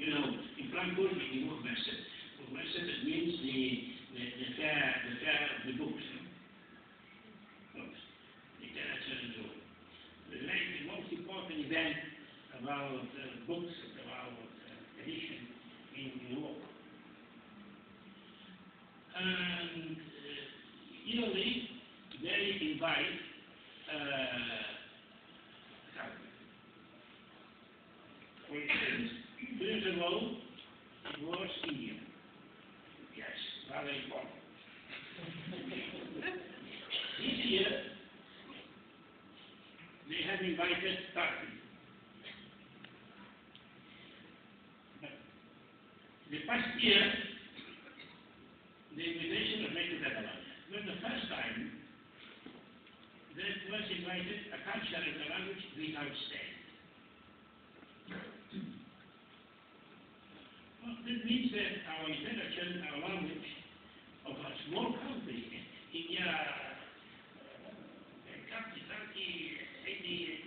you know, in Frankfurt, in Hochmesse. Hochmesse, that means the fair of the books. Books. Literature and so on. The most important event about books, about edition in Europe. And usually they invite for instance, 2 years ago it was India. Yes, rather important. This year they have invited Turkey. But the past year the invitation was made to Netherlands. It was the first time that was invited a culture and a language without state. Well, that means that our literature, our language of a small country, India, 80